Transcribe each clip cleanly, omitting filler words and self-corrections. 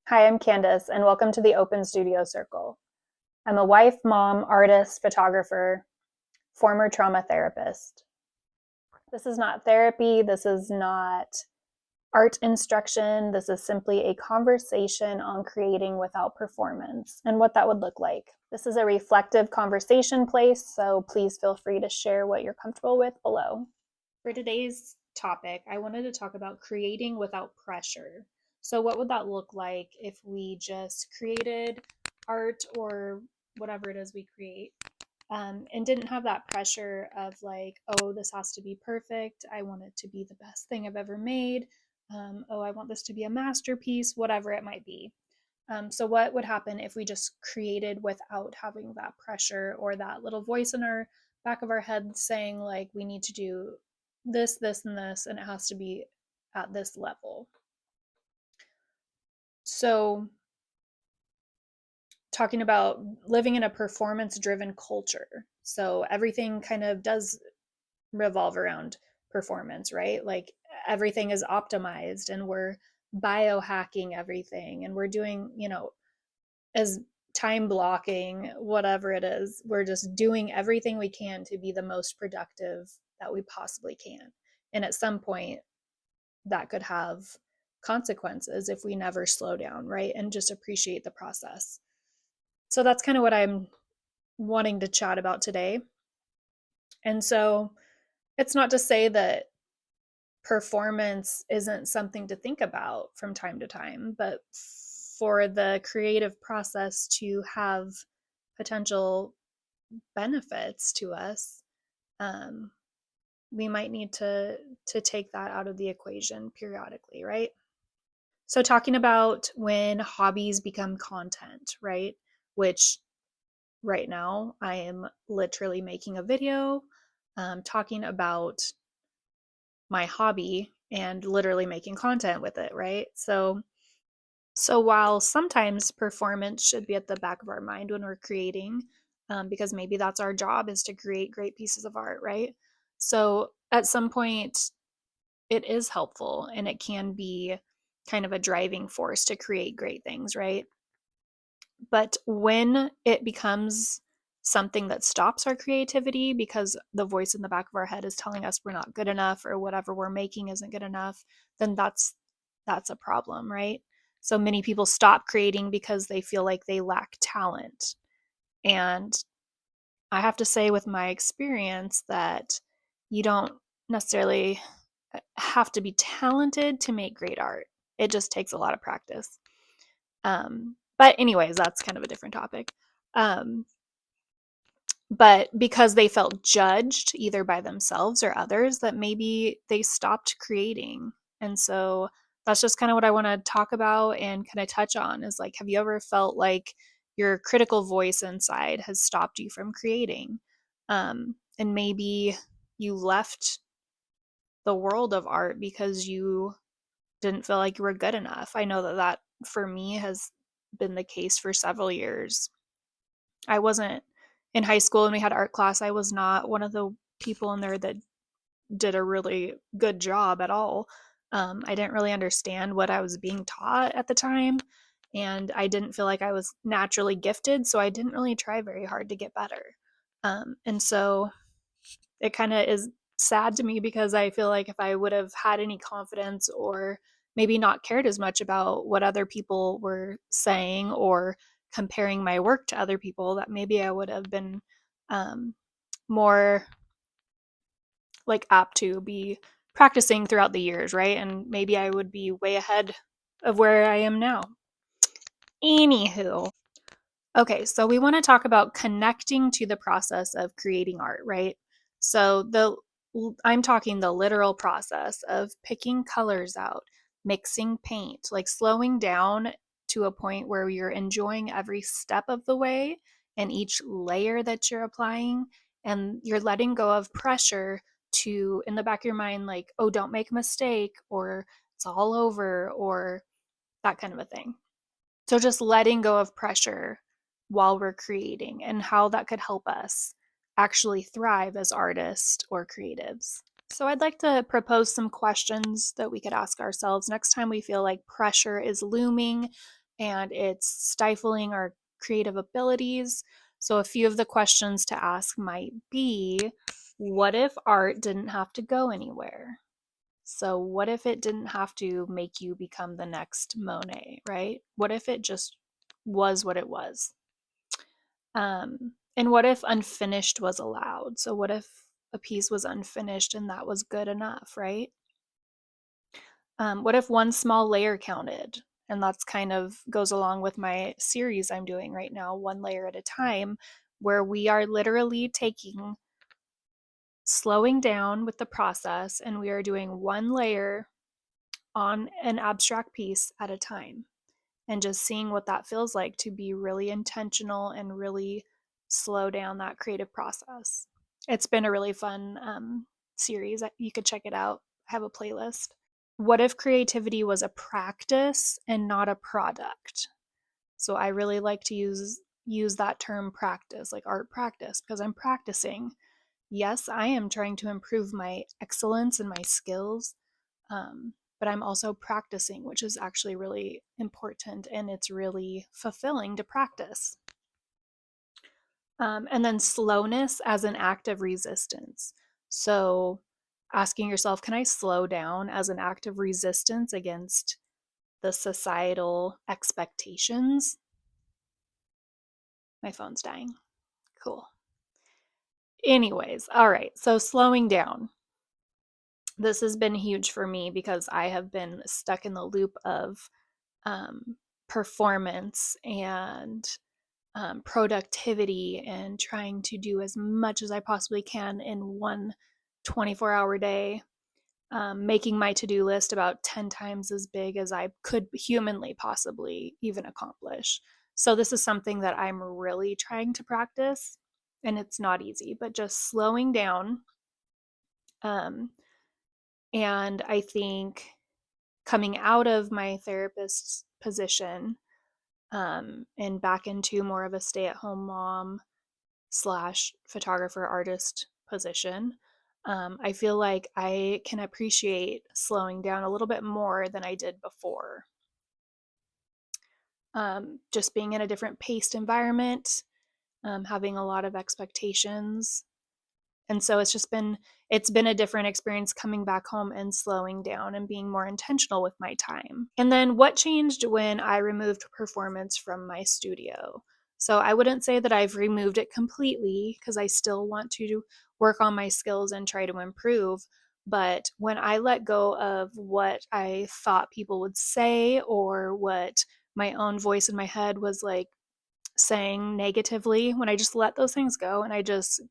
Hi, I'm Candace, and welcome to the Open Studio Circle. I'm a wife, mom, artist, photographer, former trauma therapist. This is not therapy. This is not art instruction. This is simply a conversation on creating without performance and what that would look like. This is a reflective conversation place, so please feel free to share what you're comfortable with below. For today's topic, I wanted to talk about creating without pressure. So, what would that look like if we just created art or whatever it is we create and didn't have that pressure of like, oh, this has to be perfect. I want it to be the best thing I've ever made. Oh, I want this to be a masterpiece, whatever it might be. So, what would happen if we just created without having that pressure or that little voice in our back of our head saying, like, we need to do this, and it has to be at this level? So, talking about living in a performance driven culture. So, everything kind of does revolve around performance, right? Like, everything is optimized and we're biohacking everything and we're doing, as time blocking, whatever it is. We're just doing everything we can to be the most productive that we possibly can. And at some point, that could have consequences if we never slow down, right? And just appreciate the process. So that's kind of what I'm wanting to chat about today. And so it's not to say that performance isn't something to think about from time to time, but for the creative process to have potential benefits to us, um, we might need to take that out of the equation periodically, right? So talking about when hobbies become content, right? Which right now I am literally making a video talking about my hobby and literally making content with it, right? So while sometimes performance should be at the back of our mind when we're creating, because maybe that's our job is to create great pieces of art, right? So at some point, it is helpful and it can be kind of a driving force to create great things, right? But when it becomes something that stops our creativity because the voice in the back of our head is telling us we're not good enough or whatever we're making isn't good enough, then that's a problem, right? So many people stop creating because they feel like they lack talent. And I have to say with my experience that you don't necessarily have to be talented to make great art. It just takes a lot of practice. But anyways, that's kind of a different topic. Um, but because they felt judged either by themselves or others, that maybe they stopped creating. And so that's just kind of what I want to talk about and kind of touch on is like, have you ever felt like your critical voice inside has stopped you from creating? And maybe you left the world of art because you didn't feel like you were good enough. I know that that for me has been the case for several years. I wasn't in high school when we had art class. I was not one of the people in there that did a really good job at all. I didn't really understand what I was being taught at the time, and I didn't feel like I was naturally gifted, so I didn't really try very hard to get better. And so it kind of is sad to me because I feel like if I would have had any confidence or maybe not cared as much about what other people were saying or comparing my work to other people, that maybe I would have been um, more like apt to be practicing throughout the years, right? And maybe I would be way ahead of where I am now. Anywho, okay, so we want to talk about connecting to the process of creating art, right? So I'm talking the literal process of picking colors out, mixing paint, like slowing down to a point where you're enjoying every step of the way and each layer that you're applying, and you're letting go of pressure to in the back of your mind like, oh, don't make a mistake or it's all over or that kind of a thing. So just letting go of pressure while we're creating and how that could help us actually thrive as artists or creatives. So I'd like to propose some questions that we could ask ourselves next time we feel like pressure is looming and it's stifling our creative abilities. So, a few of the questions to ask might be, what if art didn't have to go anywhere? So, what if it didn't have to make you become the next Monet, right? What if it just was what it was? And what if unfinished was allowed? So, what if a piece was unfinished and that was good enough, right? What if one small layer counted? And that's kind of goes along with my series I'm doing right now, one layer at a time, where we are literally slowing down with the process, and we are doing one layer on an abstract piece at a time, and just seeing what that feels like to be really intentional and really slow down that creative process. It's been a really fun series. You could check it out. I have a playlist. What if creativity was a practice and not a product? So I really like to use that term practice, like art practice, because I'm practicing. Yes, I am trying to improve my excellence and my skills, but I'm also practicing, which is actually really important, and it's really fulfilling to practice. And then slowness as an act of resistance. So asking yourself, can I slow down as an act of resistance against the societal expectations? My phone's dying. Cool. Anyways, all right. So slowing down. This has been huge for me because I have been stuck in the loop of performance and productivity and trying to do as much as I possibly can in one 24-hour day, making my to do list about 10 times as big as I could humanly possibly even accomplish. So, this is something that I'm really trying to practice, and it's not easy, but just slowing down. Um, and I think coming out of my therapist's position and back into more of a stay at home mom slash photographer artist position, I feel like I can appreciate slowing down a little bit more than I did before. Just being in a different paced environment, having a lot of expectations, and so it's been a different experience coming back home and slowing down and being more intentional with my time. And then what changed when I removed performance from my studio? So I wouldn't say that I've removed it completely because I still want to work on my skills and try to improve. But when I let go of what I thought people would say, or what my own voice in my head was like saying negatively, when I just let those things go and I just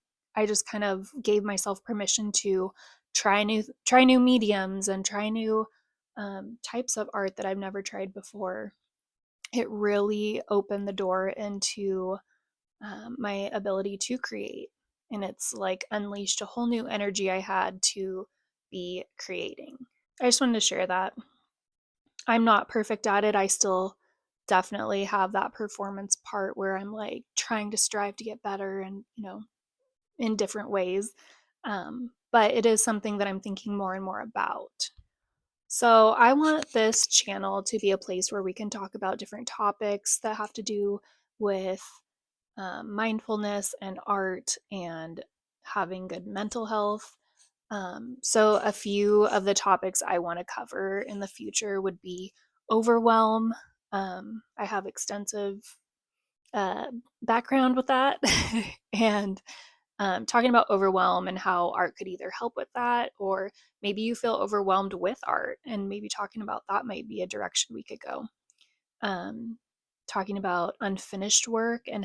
kind of gave myself permission to try new mediums and try new types of art that I've never tried before. It really opened the door into my ability to create, and it's like unleashed a whole new energy I had to be creating. I just wanted to share that. I'm not perfect at it. I still definitely have that performance part where I'm like trying to strive to get better and, in different ways. But it is something that I'm thinking more and more about. So I want this channel to be a place where we can talk about different topics that have to do with mindfulness and art and having good mental health. So, a few of the topics I want to cover in the future would be overwhelm. I have extensive uh, background with that, and talking about overwhelm and how art could either help with that, or maybe you feel overwhelmed with art, and maybe talking about that might be a direction we could go. Um, Talking about unfinished work and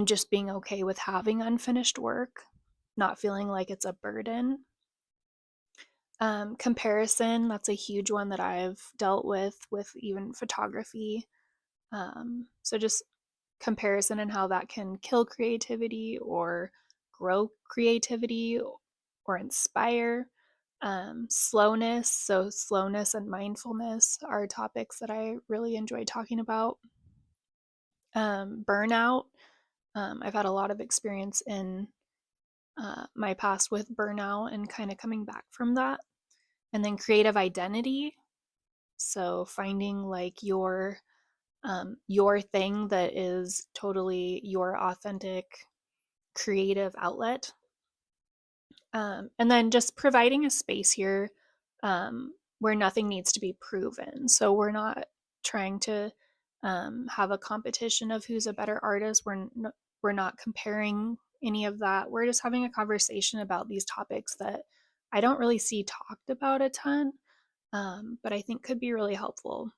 just being okay with having unfinished work, not feeling like it's a burden. Comparison, that's a huge one that I've dealt with even photography. So just comparison and how that can kill creativity or grow creativity or inspire. Slowness, so slowness and mindfulness are topics that I really enjoy talking about. Burnout, I've had a lot of experience in my past with burnout and kind of coming back from that. And then creative identity. So finding like your thing that is totally your authentic creative outlet. And then just providing a space here where nothing needs to be proven. So we're not trying to have a competition of who's a better artist. We're not comparing any of that. We're just having a conversation about these topics that I don't really see talked about a ton, but I think could be really helpful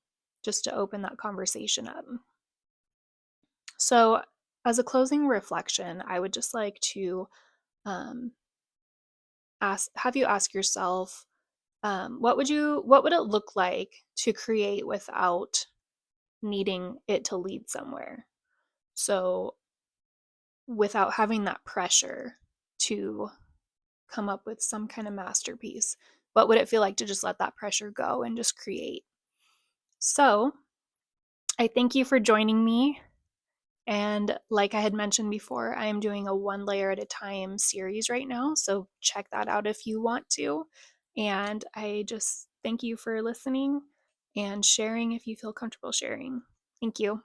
just to open that conversation up. So, as a closing reflection, I would just like to um, have you ask yourself, what would it look like to create without needing it to lead somewhere? So, without having that pressure to come up with some kind of masterpiece, what would it feel like to just let that pressure go and just create? So, I thank you for joining me. And like I had mentioned before, I am doing a one layer at a time series right now. So check that out if you want to. And I just thank you for listening and sharing if you feel comfortable sharing. Thank you.